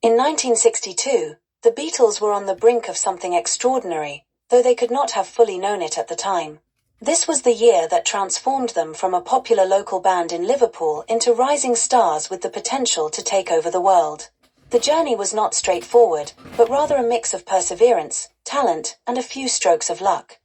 In 1962, the Beatles were on the brink of something extraordinary, though they could not have fully known it at the time. This was the year that transformed them from a popular local band in Liverpool into rising stars with the potential to take over the world. The journey was not straightforward, but rather a mix of perseverance, talent, and a few strokes of luck.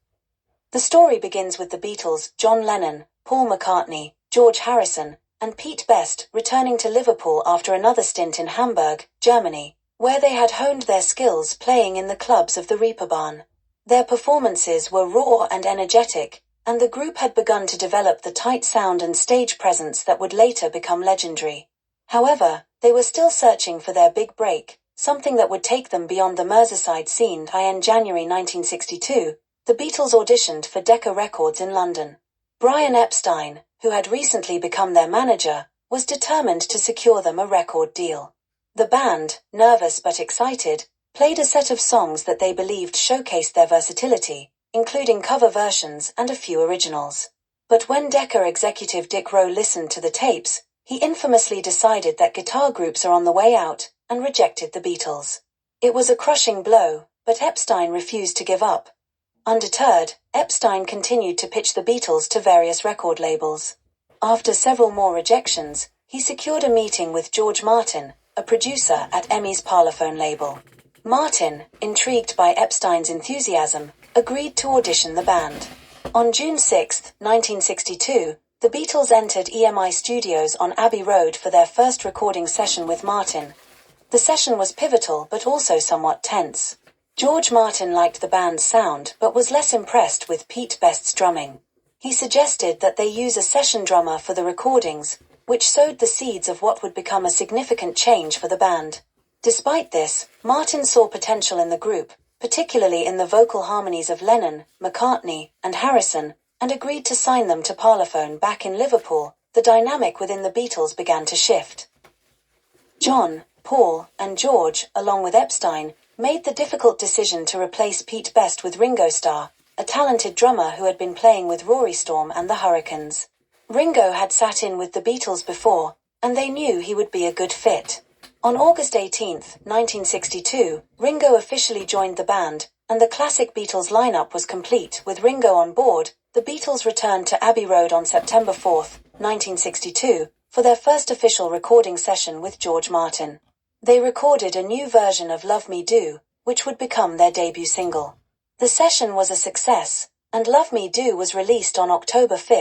The story begins with the Beatles, John Lennon, Paul McCartney, George Harrison, and Pete Best returning to Liverpool after another stint in Hamburg, Germany, where they had honed their skills playing in the clubs of the Reeperbahn. Their performances were raw and energetic, and the group had begun to develop the tight sound and stage presence that would later become legendary. However, they were still searching for their big break, something that would take them beyond the Merseyside scene. In January 1962, the Beatles auditioned for Decca Records in London. Brian Epstein, who had recently become their manager, was determined to secure them a record deal. The band, nervous but excited, played a set of songs that they believed showcased their versatility, including cover versions and a few originals. But when Decca executive Dick Rowe listened to the tapes, he infamously decided that guitar groups are on the way out, and rejected the Beatles. It was a crushing blow, but Epstein refused to give up. Undeterred, Epstein continued to pitch the Beatles to various record labels. After several more rejections, he secured a meeting with George Martin, a producer at EMI's Parlophone label. Martin, intrigued by Epstein's enthusiasm, agreed to audition the band. On June 6, 1962, the Beatles entered EMI Studios on Abbey Road for their first recording session with Martin. The session was pivotal but also somewhat tense. George Martin liked the band's sound but was less impressed with Pete Best's drumming. He suggested that they use a session drummer for the recordings, which sowed the seeds of what would become a significant change for the band. Despite this, Martin saw potential in the group, particularly in the vocal harmonies of Lennon, McCartney, and Harrison, and agreed to sign them to Parlophone back in Liverpool. The dynamic within the Beatles began to shift. John, Paul, and George, along with Epstein, made the difficult decision to replace Pete Best with Ringo Starr, a talented drummer who had been playing with Rory Storm and the Hurricanes. Ringo had sat in with the Beatles before, and they knew he would be a good fit. On August 18, 1962, Ringo officially joined the band, and the classic Beatles lineup was complete. With Ringo on board, the Beatles returned to Abbey Road on September 4, 1962, for their first official recording session with George Martin. They recorded a new version of Love Me Do, which would become their debut single. The session was a success, and Love Me Do was released on October 5,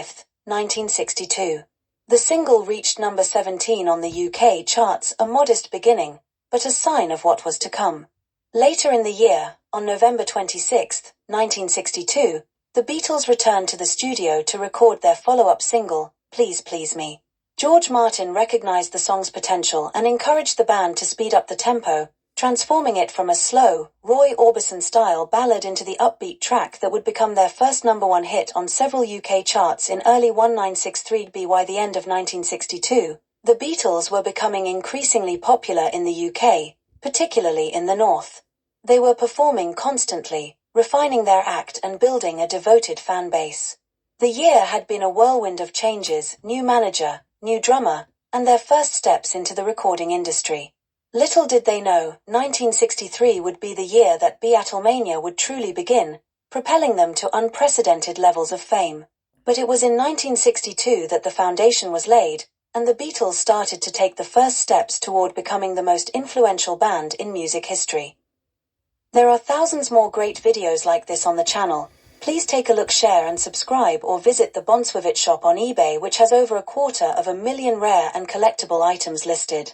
1962. The single reached number 17 on the UK charts, a modest beginning, but a sign of what was to come. Later in the year, on November 26, 1962, the Beatles returned to the studio to record their follow-up single, Please Please Me. George Martin recognized the song's potential and encouraged the band to speed up the tempo, transforming it from a slow, Roy Orbison-style ballad into the upbeat track that would become their first #1 hit on several UK charts in early 1963. By the end of 1962, the Beatles were becoming increasingly popular in the UK, particularly in the North. They were performing constantly, refining their act and building a devoted fan base. The year had been a whirlwind of changes: new manager, new drummer, and their first steps into the recording industry. Little did they know, 1963 would be the year that Beatlemania would truly begin, propelling them to unprecedented levels of fame. But it was in 1962 that the foundation was laid, and the Beatles started to take the first steps toward becoming the most influential band in music history. There are thousands more great videos like this on the channel. Please take a look, share and subscribe, or visit the Bonswivit shop on eBay, which has over 250,000 rare and collectible items listed.